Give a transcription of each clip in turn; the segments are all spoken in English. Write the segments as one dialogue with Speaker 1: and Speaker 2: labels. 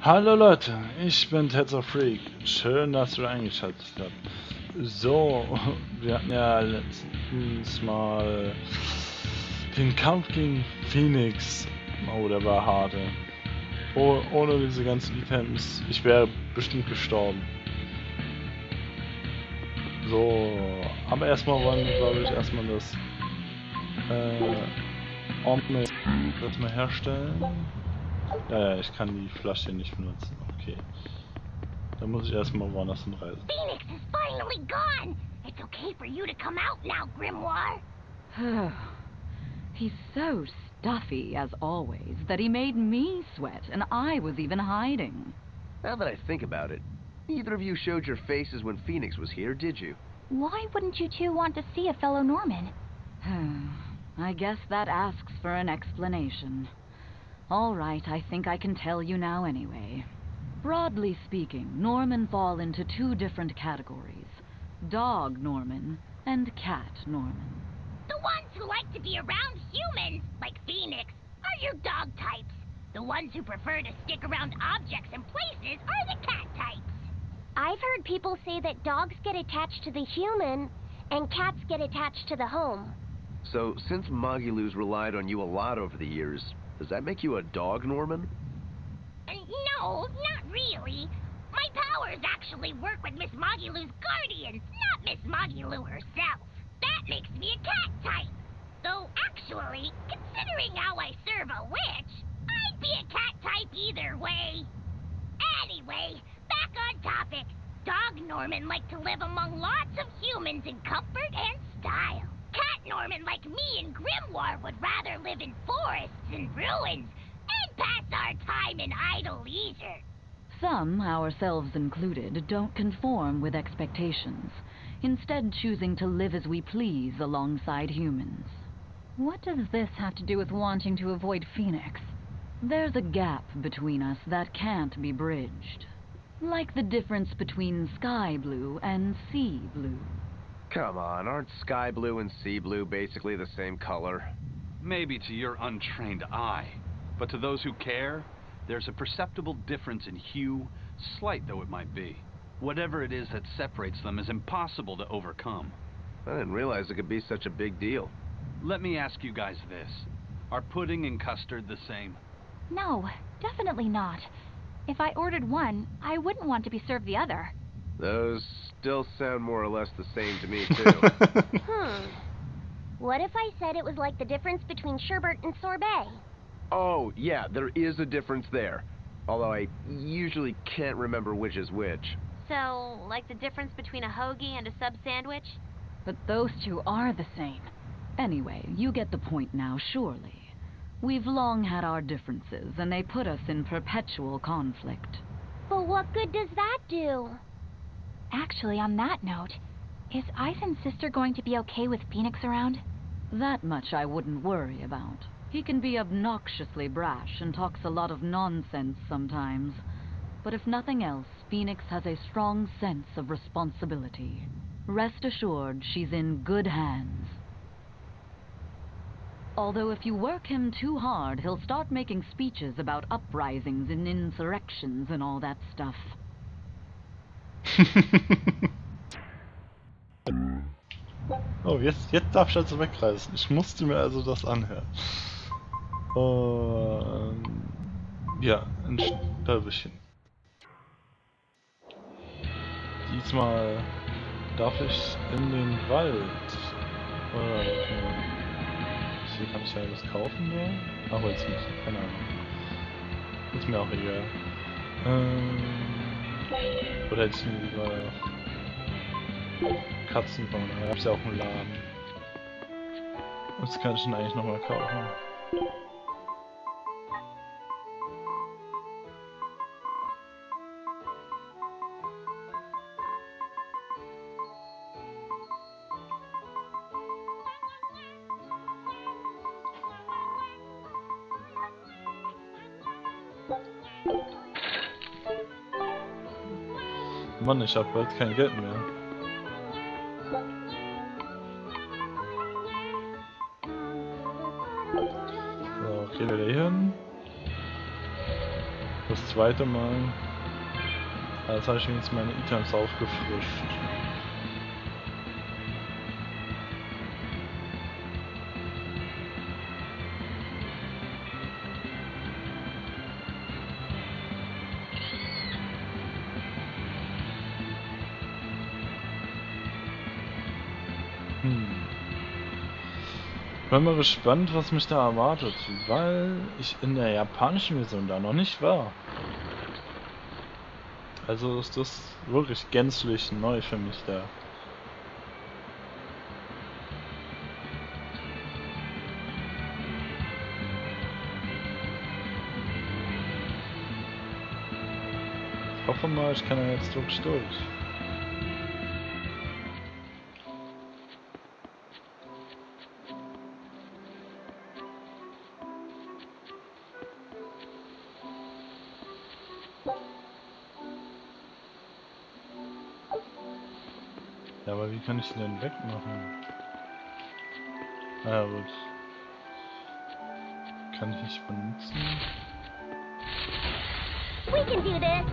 Speaker 1: Hallo Leute, ich bin Tales of Freak. Schön, dass ihr eingeschaltet habt. So, wir hatten ja letztens mal den Kampf gegen Phoenix. Oh, der war hart. Oh, ohne diese ganzen Items, ich wäre bestimmt gestorben. So, aber erstmal wollen wir, glaube ich, erstmal das Omni erstmal herstellen. Ja, ich kann die Flasche nicht benutzen. Okay. Dann muss ich erstmal woanders hinreisen.
Speaker 2: Phoenix is finally gone! It's okay for you to come out now, Grimoire!
Speaker 3: He's so stuffy, as always, that he made me sweat, and I was even hiding.
Speaker 4: Now that I think about it, neither of you showed your faces when Phoenix was here, did you?
Speaker 2: Why wouldn't you two want to see a fellow Norman?
Speaker 3: I guess that asks for an explanation. All right, I think I can tell you now anyway. Broadly speaking, Normen fall into two different categories. Dog Norman and cat Norman.
Speaker 2: The ones who like to be around humans, like Phoenix, are your dog types. The ones who prefer to stick around objects and places are the cat types. I've heard people say that dogs get attached to the human, and cats get attached to the home.
Speaker 4: So, since Magilus relied on you a lot over the years, does that make you a dog Norman?
Speaker 2: No, not really. My powers actually work with Miss Magilu's guardians, not Miss Magilu herself. That makes me a cat type. Though, actually, considering how I serve a witch, I'd be a cat type either way. Anyway, back on topic. Dog Norman like to live among lots of humans in comfort and style. Cat Norman like me and Grimoire would rather live in forests and ruins and pass our time in idle leisure.
Speaker 3: Some, ourselves included, don't conform with expectations, instead choosing to live as we please alongside humans. What does this have to do with wanting to avoid Phoenix? There's a gap between us that can't be bridged. Like the difference between sky blue and sea blue.
Speaker 4: Come on, aren't sky blue and sea blue basically the same color?
Speaker 5: Maybe to your untrained eye, but to those who care, there's a perceptible difference in hue, slight though it might be. Whatever it is that separates them is impossible to overcome.
Speaker 4: I didn't realize it could be such a big deal.
Speaker 5: Let me ask you guys this. Are pudding and custard the same?
Speaker 2: No, definitely not. If I ordered one, I wouldn't want to be served the other.
Speaker 4: Those still sound more or less the same to me, too.
Speaker 2: What if I said it was like the difference between sherbet and sorbet?
Speaker 4: Oh, yeah, there is a difference there. Although I usually can't remember which is which.
Speaker 2: So, like the difference between a hoagie and a sub sandwich?
Speaker 3: But those two are the same. Anyway, you get the point now, surely. We've long had our differences, and they put us in perpetual conflict.
Speaker 2: But what good does that do? Actually, on that note, is Ivan's sister going to be okay with Phoenix around?
Speaker 3: That much I wouldn't worry about. He can be obnoxiously brash and talks a lot of nonsense sometimes. But if nothing else, Phoenix has a strong sense of responsibility. Rest assured, she's in good hands. Although if you work him too hard, he'll start making speeches about uprisings and insurrections and all that stuff.
Speaker 1: Oh, jetzt darf ich also wegreisen. Ich musste mir also das anhören. Ja, ein Stolperchen. Diesmal darf ich in den Wald. Hier kann ich ja was kaufen, da? Aber jetzt nicht, keine Ahnung. Ist mir auch egal. Oder hätte ich lieber Katzen bauen, da gab es ja auch einen Laden. Was kann ich denn eigentlich nochmal kaufen? Mann, ich hab bald kein Geld mehr. So, gehen wir da hin. Das zweite Mal. Jetzt habe ich jetzt meine Items aufgefrischt. Ich bin mal gespannt, was mich da erwartet, weil ich in der japanischen Version da noch nicht war. Also ist das wirklich gänzlich neu für mich da. Ich hoffe mal, ich kann ja jetzt wirklich durch. Ja, aber wie kann ich den denn wegmachen? Ah ja, gut. Kann ich nicht benutzen?
Speaker 2: We can do this.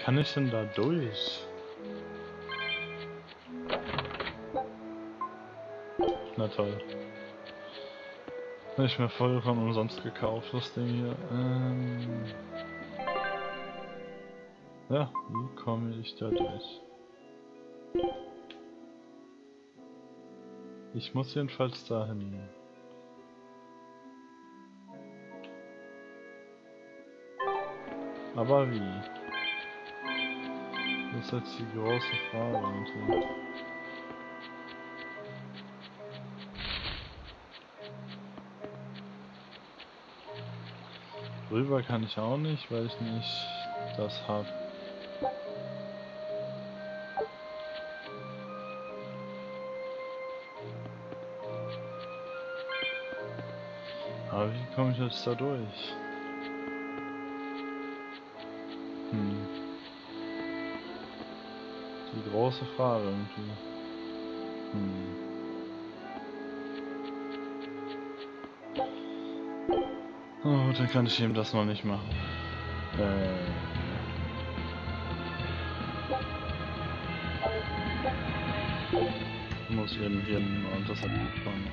Speaker 1: Kann ich denn da durch? Na toll. Habe ich mir vollkommen umsonst gekauft, das Ding hier. Ja, wie komme ich da durch? Ich muss jedenfalls dahin. Aber wie? Das ist jetzt die große Frage irgendwie. Rüber kann ich auch nicht, weil ich nicht das habe. Aber wie komme ich jetzt da durch? Die große Frage irgendwie. Oh, dann kann ich eben das noch nicht machen. Muss eben hier und das hat gut machen.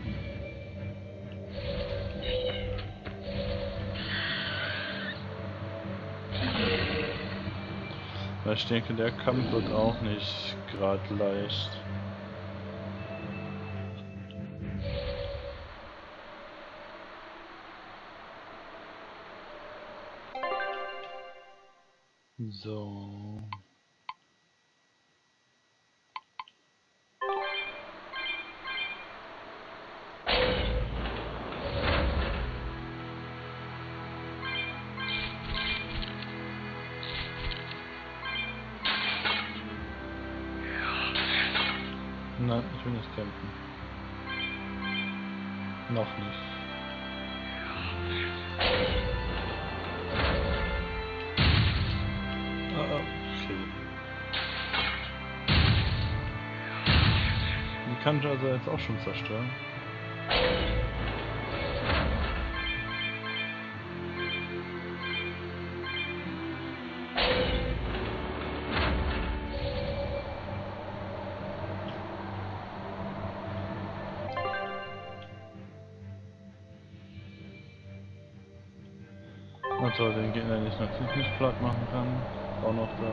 Speaker 1: Weil ich denke, der Kampf wird auch nicht gerade leicht. So. Nein, ich will nicht kämpfen. Noch nicht. Okay. Die kann ich also jetzt auch schon zerstören. Na toll, den Gegner nicht natürlich nicht platt machen kann. Auch noch da.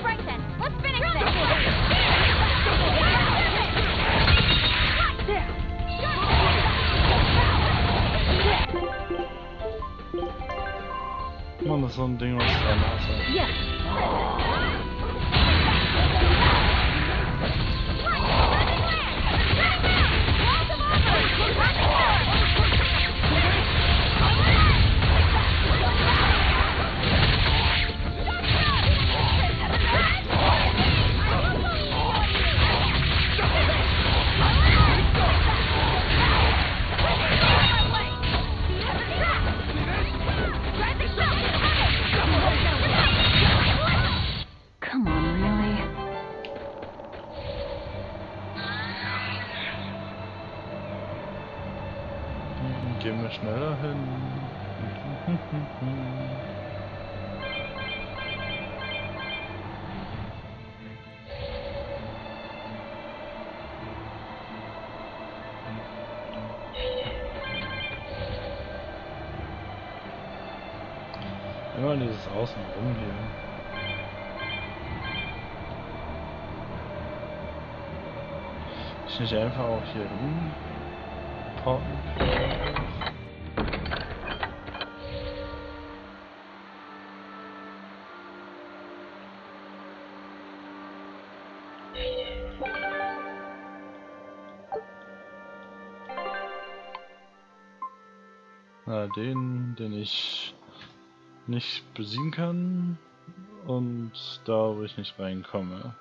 Speaker 2: Right then, let's finish this.
Speaker 1: Mann, das ist so ein Ding, was dran ist.
Speaker 2: Yes.
Speaker 1: schneller hin. Immer dieses Außenrum hier. Ich nicht einfach auch hier rumporten. Na, den ich nicht besiegen kann und da, wo ich nicht reinkomme.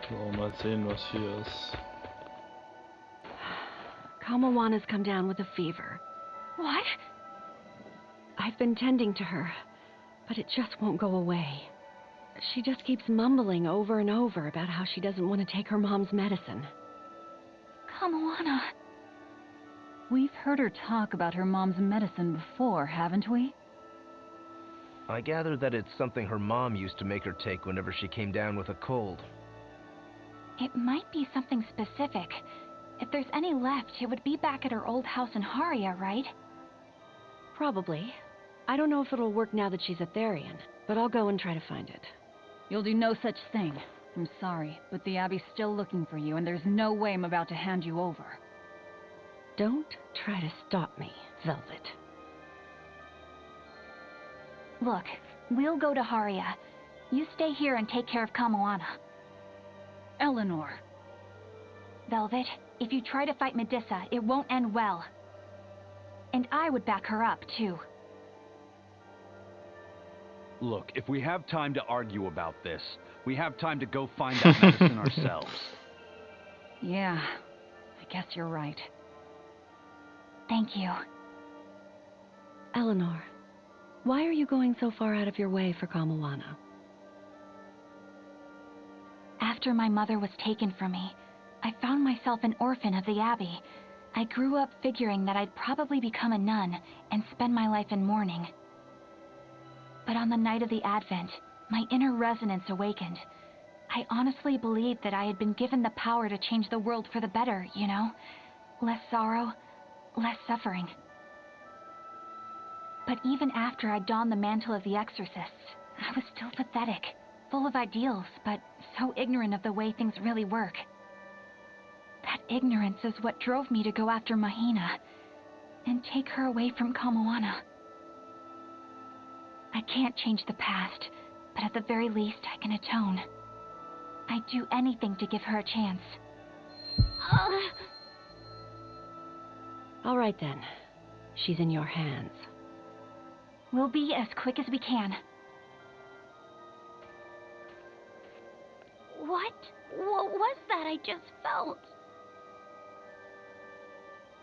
Speaker 1: So, mal sehen, was hier ist.
Speaker 6: Kamonana's come down with a fever.
Speaker 2: What?
Speaker 6: I've been tending to her, but it just won't go away. She just keeps mumbling over and over about how she doesn't want to take her mom's medicine.
Speaker 2: Kamonana.
Speaker 3: We've heard her talk about her mom's medicine before, haven't we?
Speaker 7: I gather that it's something her mom used to make her take whenever she came down with a cold.
Speaker 2: It might be something specific. If there's any left, it would be back at her old house in Haria, right?
Speaker 6: Probably. I don't know if it'll work now that she's a Therian, but I'll go and try to find it.
Speaker 3: You'll do no such thing. I'm sorry, but the Abbey's still looking for you, and there's no way I'm about to hand you over.
Speaker 6: Don't try to stop me, Velvet.
Speaker 2: Look, we'll go to Haria. You stay here and take care of Kamoana.
Speaker 3: Eleanor.
Speaker 2: Velvet, if you try to fight Medusa, it won't end well. And I would back her up, too.
Speaker 5: Look, if we have time to argue about this, we have time to go find that medicine ourselves.
Speaker 3: Yeah, I guess you're right.
Speaker 2: Thank you.
Speaker 6: Eleanor, why are you going so far out of your way for Kamoana?
Speaker 2: After my mother was taken from me, I found myself an orphan of the Abbey. I grew up figuring that I'd probably become a nun and spend my life in mourning. But on the night of the Advent, my inner resonance awakened. I honestly believed that I had been given the power to change the world for the better, you know? Less sorrow, less suffering. But even after I donned the mantle of the exorcists, I was still pathetic, full of ideals, but so ignorant of the way things really work. That ignorance is what drove me to go after Mahina and take her away from Kamoana. I can't change the past, but at the very least I can atone. I'd do anything to give her a chance.
Speaker 6: All right then. She's in your hands.
Speaker 2: We'll be as quick as we can. What was that I just felt?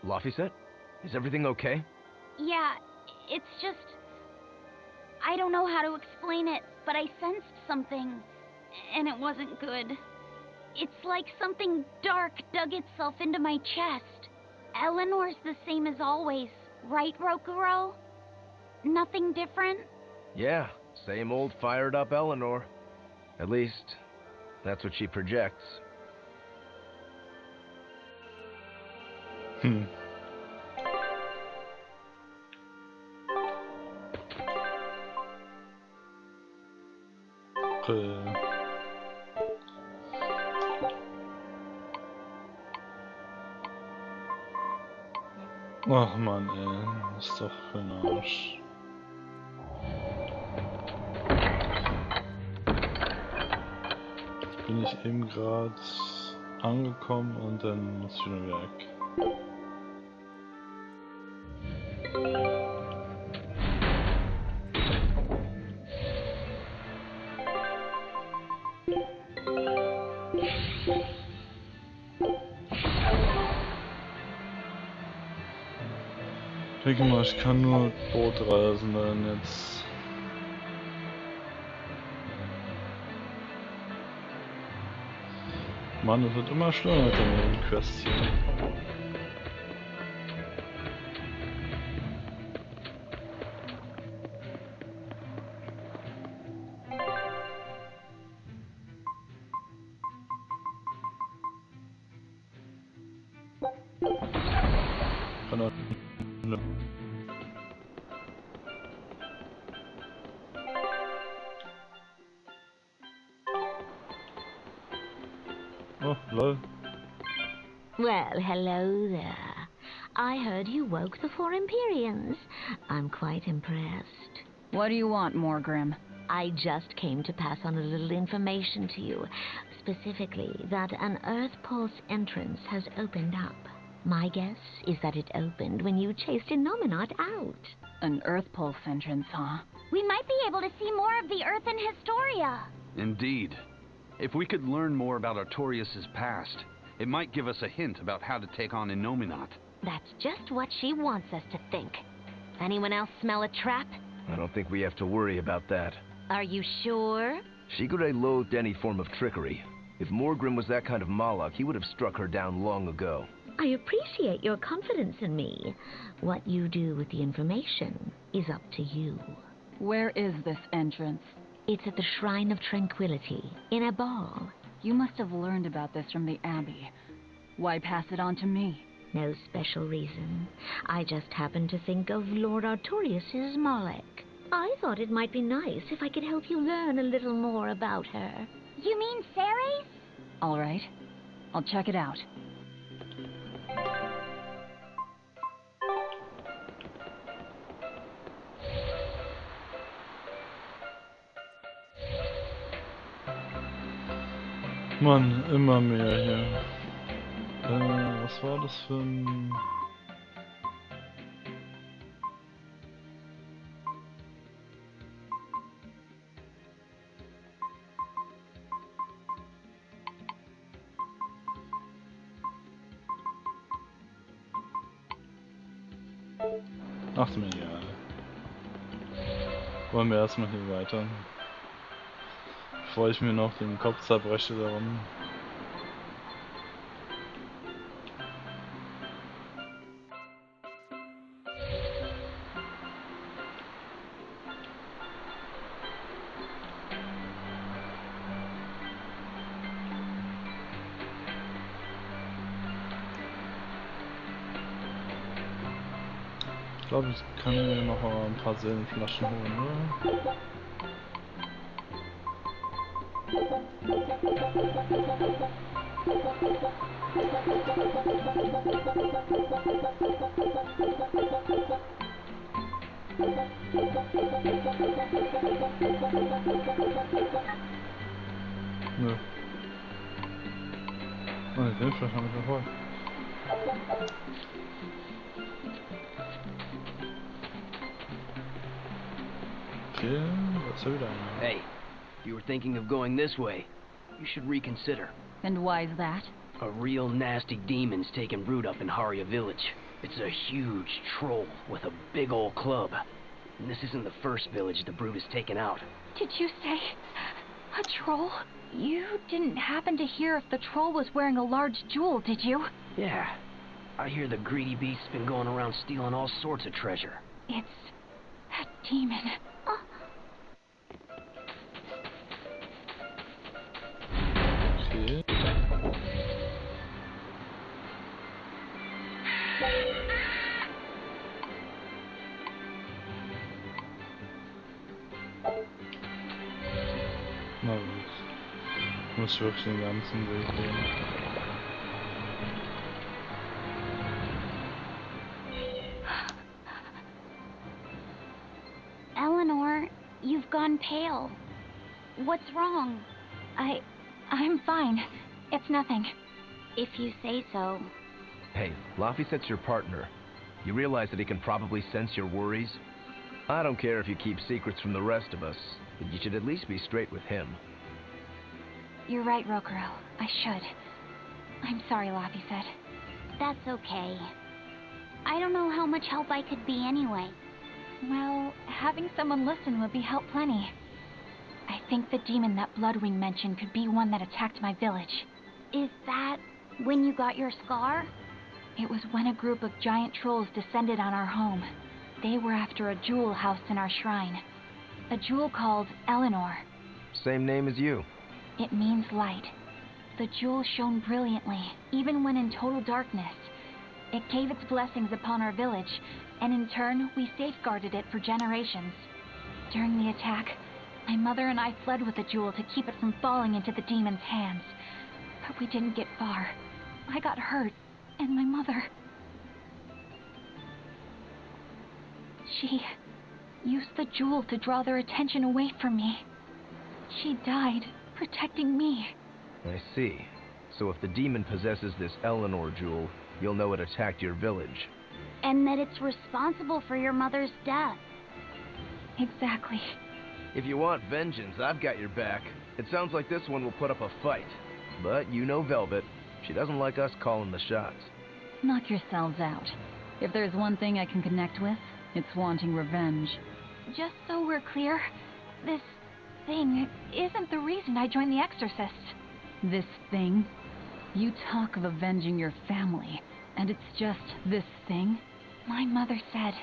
Speaker 7: Laphicet? Is everything okay?
Speaker 2: Yeah, it's just... I don't know how to explain it, but I sensed something, and it wasn't good. It's like something dark dug itself into my chest. Eleanor's the same as always, right, Rokuro? Nothing different?
Speaker 7: Yeah, same old fired up Eleanor. At least, that's what she projects.
Speaker 1: Ach man, ey, ist doch für ein Arsch. Bin ich eben gerade angekommen und dann muss ich wieder weg. Ich denke mal, ich kann nur Bootreisen dann jetzt. Mann, es wird immer schlimmer mit den Nebenquests hier. Oh, lol.
Speaker 2: Well, hello there. I heard you woke the four Empyreans. I'm quite impressed.
Speaker 3: What do you want, Morgrim?
Speaker 2: I just came to pass on a little information to you. Specifically, that an Earth Pulse entrance has opened up. My guess is that it opened when you chased Innominat out.
Speaker 3: An Earth Pulse entrance, huh?
Speaker 8: We might be able to see more of the Earth in Historia.
Speaker 5: Indeed. If we could learn more about Artorias' past, it might give us a hint about how to take on Innominat.
Speaker 2: That's just what she wants us to think. Anyone else smell a trap?
Speaker 7: I don't think we have to worry about that.
Speaker 2: Are you sure?
Speaker 7: Shigure loathed any form of trickery. If Morgrim was that kind of Malak, he would have struck her down long ago.
Speaker 2: I appreciate your confidence in me. What you do with the information is up to you.
Speaker 3: Where is this entrance?
Speaker 2: It's at the Shrine of Tranquility, in a ball.
Speaker 3: You must have learned about this from the Abbey. Why pass it on to me?
Speaker 2: No special reason. I just happened to think of Lord Artorias' Malek. I thought it might be nice if I could help you learn a little more about her.
Speaker 8: You mean Ceres?
Speaker 3: All right. I'll check it out.
Speaker 1: Mann, immer mehr hier. Was war das für ein... Ach, ist mir egal. Wollen wir erstmal hier weiter. Bevor ich mir noch den Kopf zerbreche darum. Ich glaube, ich kann mir noch mal ein paar Seelenflaschen holen, oder? Nö. Oh, die Seelenflaschen habe ich noch voll. Okay, that's wieder einer.
Speaker 9: Hey, if you were thinking of going this way, you should reconsider.
Speaker 3: And why's that?
Speaker 9: A real nasty demon's taken root up in Haria village. It's a huge troll with a big old club. And this isn't the first village the brute has taken out.
Speaker 8: Did you say a troll? You didn't happen to hear if the troll was wearing a large jewel, did you?
Speaker 9: Yeah, I hear the greedy beast's been going around stealing all sorts of treasure.
Speaker 8: It's a demon.
Speaker 1: Okay. Na gut. Ich muss wirklich den ganzen Weg gehen.
Speaker 8: Eleanor, you've gone pale. What's wrong? I'm fine. It's nothing. If you say so.
Speaker 7: Hey, Laphicet's your partner. You realize that he can probably sense your worries? I don't care if you keep secrets from the rest of us, but you should at least be straight with him.
Speaker 8: You're right, Rokurou. I should. I'm sorry, Laphicet. That's okay. I don't know how much help I could be anyway. Well, having someone listen would be help plenty. I think the demon that Bloodwing mentioned could be one that attacked my village. Is that when you got your scar? It was when a group of giant trolls descended on our home. They were after a jewel housed in our shrine. A jewel called Eleanor.
Speaker 7: Same name as you.
Speaker 8: It means light. The jewel shone brilliantly, even when in total darkness. It gave its blessings upon our village, and in turn, we safeguarded it for generations. During the attack, my mother and I fled with the jewel to keep it from falling into the demon's hands. But we didn't get far. I got hurt, and my mother... She used the jewel to draw their attention away from me. She died protecting me.
Speaker 7: I see. So if the demon possesses this Eleanor jewel, you'll know it attacked your village.
Speaker 8: And that it's responsible for your mother's death. Exactly.
Speaker 7: If you want vengeance, I've got your back. It sounds like this one will put up a fight. But you know Velvet. She doesn't like us calling the shots.
Speaker 3: Knock yourselves out. If there's one thing I can connect with, it's wanting revenge.
Speaker 8: Just so we're clear, this thing isn't the reason I joined the Exorcists.
Speaker 3: This thing? You talk of avenging your family, and it's just this thing?
Speaker 8: My mother said,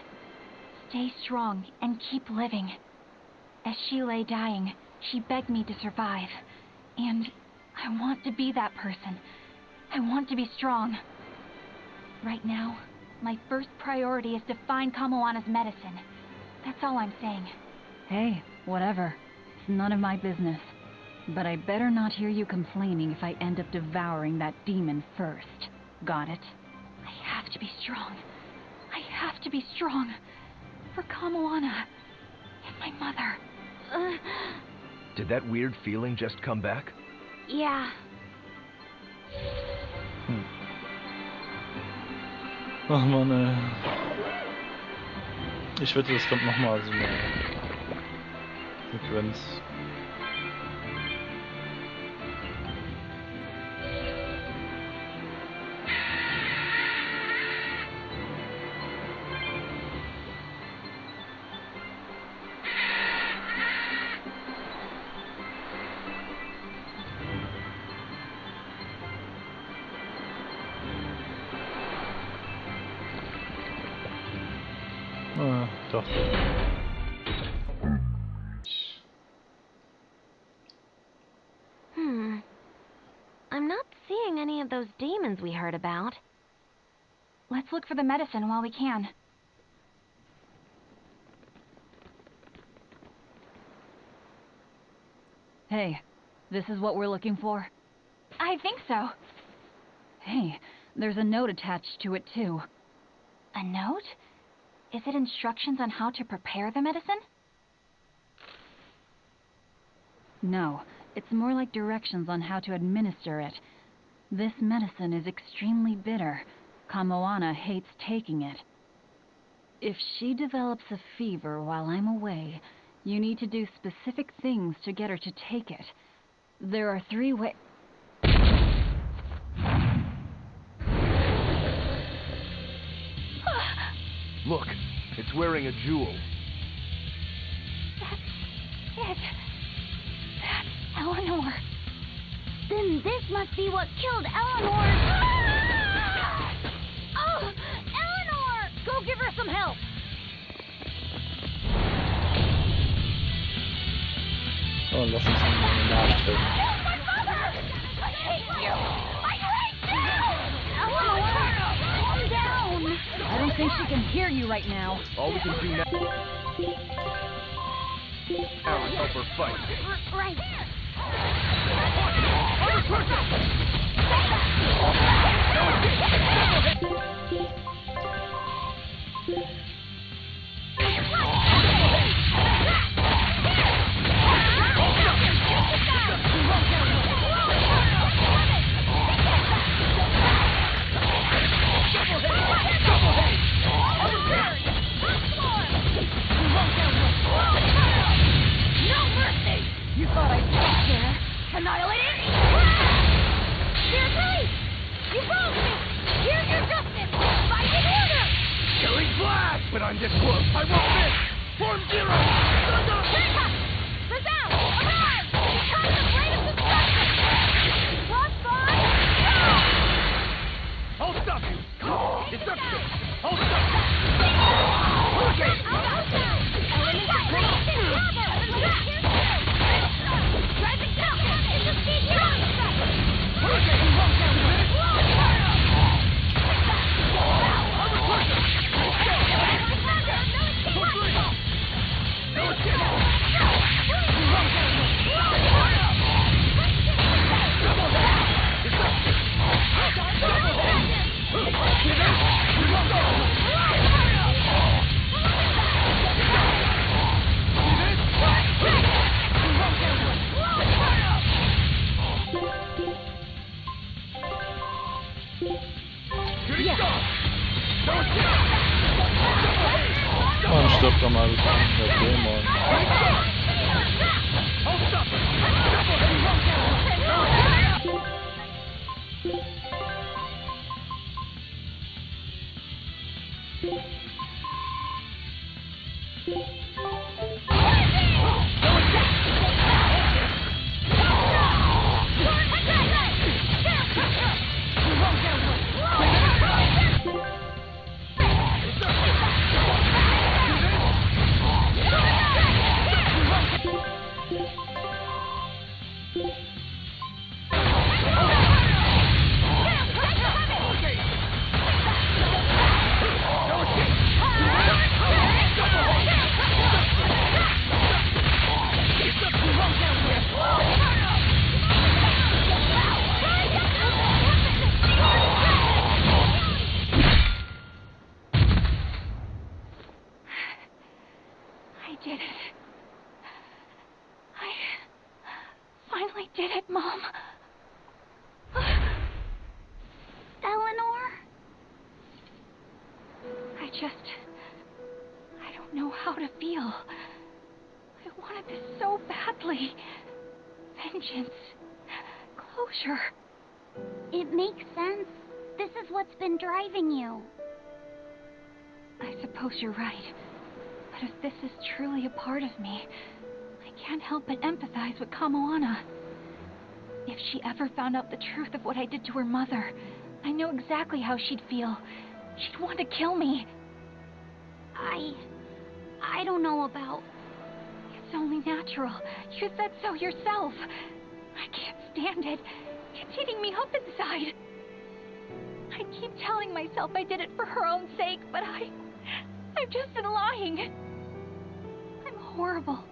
Speaker 8: stay strong and keep living. As she lay dying, she begged me to survive. And I want to be that person. I want to be strong. Right now, my first priority is to find Kamoana's medicine. That's all I'm saying.
Speaker 3: Hey, whatever. It's none of my business. But I better not hear you complaining if I end up devouring that demon first. Got it?
Speaker 8: I have to be strong. I have to be strong. For Kamoana and my mother.
Speaker 7: Did that weird feeling just come back?
Speaker 8: Yeah.
Speaker 1: Ach man, ey. Ich wette, es kommt nochmal so eine Sequenz. Ah, doch.
Speaker 6: I'm not seeing any of those demons we heard about.
Speaker 8: Let's look for the medicine while we can.
Speaker 3: Hey, this is what we're looking for?
Speaker 8: I think so.
Speaker 3: Hey, there's a note attached to it too.
Speaker 8: A note? Is it instructions on how to prepare the medicine?
Speaker 3: No, it's more like directions on how to administer it. This medicine is extremely bitter. Kamoana hates taking it. If she develops a fever while I'm away, you need to do specific things to get her to take it. There are 3 ways...
Speaker 7: Look, it's wearing a jewel.
Speaker 8: That's it. That's Eleanor.
Speaker 2: Then this must be what killed Eleanor. Oh, Eleanor! Go give her some help.
Speaker 1: Oh, lass uns mal nachstellen.
Speaker 2: My mother! I hate you! I hate you! Eleanor, calm down!
Speaker 3: I don't think she can hear you right now.
Speaker 7: All we can do now is help her fight.
Speaker 2: Right.
Speaker 8: You thought I'd stop there? Annihilating?
Speaker 2: Dear police! You broke me! Here's your justice! Fight in order!
Speaker 7: Killing flash! But I'm this close. I won't miss! Form 0!
Speaker 2: Backup! Resound! Arrive! Become the greatest destruction! Crossbody!
Speaker 1: Dann stirbt doch mal der Dämon.
Speaker 8: did it, Mom. Eleanor? I don't know how to feel. I wanted this so badly. Vengeance. Closure.
Speaker 2: It makes sense. This is what's been driving you.
Speaker 8: I suppose you're right. But if this is truly a part of me, I can't help but empathize with Kamonana. If she ever found out the truth of what I did to her mother, I know exactly how she'd feel. She'd want to kill me.
Speaker 2: I don't know about...
Speaker 8: It's only natural. You said so yourself. I can't stand it. It's eating me up inside. I keep telling myself I did it for her own sake, but I've just been lying. I'm horrible.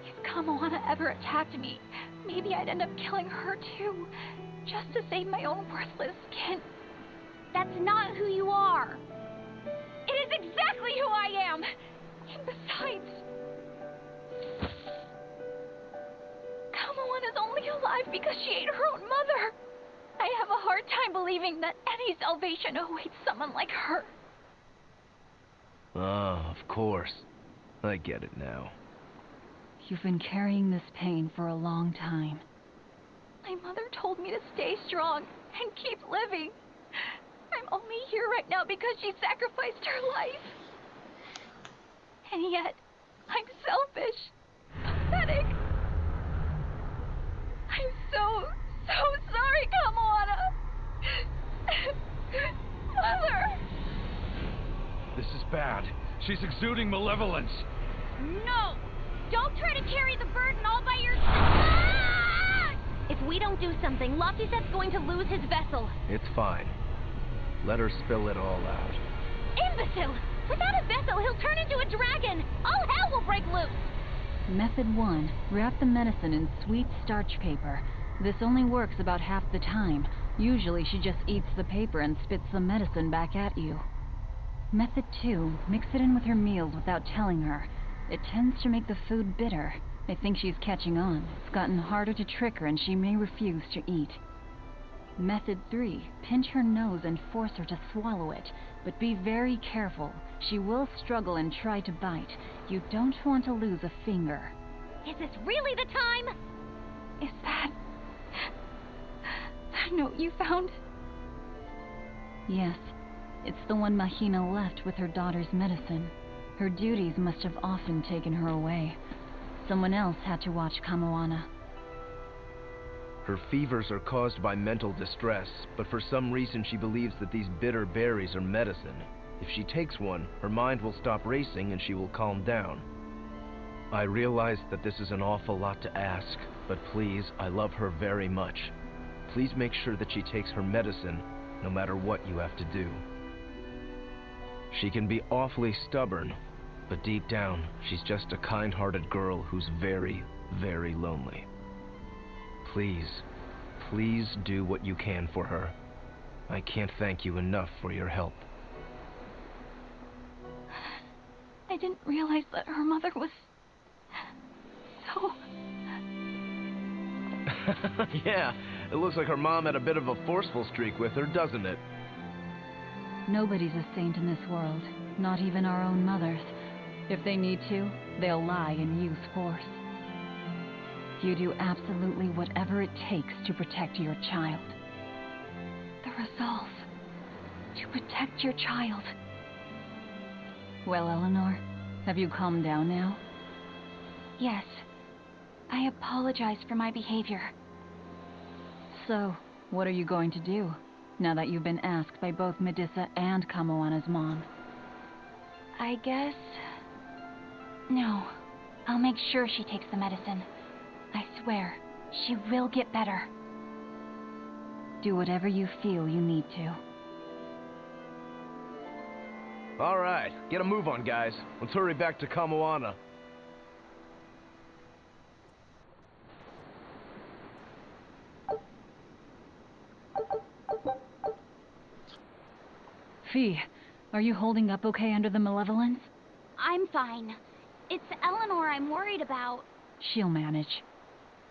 Speaker 8: If Kamoana ever attacked me, maybe I'd end up killing her too, just to save my own worthless skin.
Speaker 2: That's not who you are.
Speaker 8: It is exactly who I am. And besides, Kamoana's only alive because she ate her own mother. I have a hard time believing that any salvation awaits someone like her.
Speaker 7: Ah, of course. I get it now.
Speaker 3: You've been carrying this pain for a long time.
Speaker 8: My mother told me to stay strong and keep living. I'm only here right now because she sacrificed her life. And yet, I'm selfish, pathetic. I'm so sorry, Kamoana. Mother!
Speaker 5: This is bad. She's exuding malevolence.
Speaker 2: No! Don't try to carry the burden all by yourself! If we don't do something, Lafisette's going to lose his vessel.
Speaker 7: It's fine. Let her spill it all out.
Speaker 2: Imbecile! Without a vessel, he'll turn into a dragon! All hell will break loose!
Speaker 3: Method 1. Wrap the medicine in sweet starch paper. This only works about half the time. Usually she just eats the paper and spits the medicine back at you. Method 2. Mix it in with her meals without telling her. It tends to make the food bitter. I think she's catching on. It's gotten harder to trick her and she may refuse to eat. Method 3. Pinch her nose and force her to swallow it. But be very careful. She will struggle and try to bite. You don't want to lose a finger.
Speaker 2: Is this really the time?
Speaker 8: Is that note you found?
Speaker 3: Yes. It's the one Mahina left with her daughter's medicine. Her duties must have often taken her away. Someone else had to watch Kamoana.
Speaker 7: Her fevers are caused by mental distress, but for some reason she believes that these bitter berries are medicine. If she takes one, her mind will stop racing and she will calm down. I realize that this is an awful lot to ask, but please, I love her very much. Please make sure that she takes her medicine, no matter what you have to do. She can be awfully stubborn, but deep down, she's just a kind-hearted girl who's very, very lonely. Please, please do what you can for her. I can't thank you enough for your help.
Speaker 3: I didn't realize that her mother was so...
Speaker 7: Yeah, it looks like her mom had a bit of a forceful streak with her, doesn't it?
Speaker 3: Nobody's a saint in this world, not even our own mothers. If they need to, they'll lie and use force. You do absolutely whatever it takes to protect your child. The resolve to protect your child. Well, Eleanor, have you calmed down now?
Speaker 8: Yes. I apologize for my behavior.
Speaker 3: So, what are you going to do, now that you've been asked by both Medusa and Kamoana's mom?
Speaker 8: I guess... No. I'll make sure she takes the medicine. I swear, she will get better.
Speaker 3: Do whatever you feel you need to.
Speaker 7: Alright, get a move on, guys. Let's hurry back to Kamoana.
Speaker 3: Fee, are you holding up okay under the malevolence?
Speaker 8: I'm fine. It's Eleanor I'm worried about.
Speaker 3: She'll manage.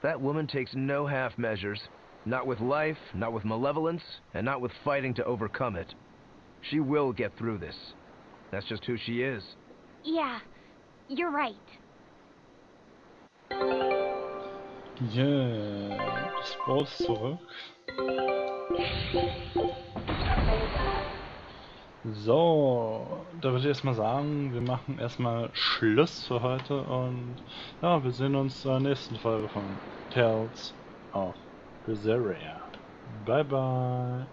Speaker 7: That woman takes no half measures. Not with life, not with malevolence, and not with fighting to overcome it. She will get through this. That's just who she is.
Speaker 8: Yeah, you're right.
Speaker 1: Yeah, das Boot ist zurück. So, da würde ich erstmal sagen, wir machen erstmal Schluss für heute und ja, wir sehen uns zur nächsten Folge von Tales of Berseria. Bye bye.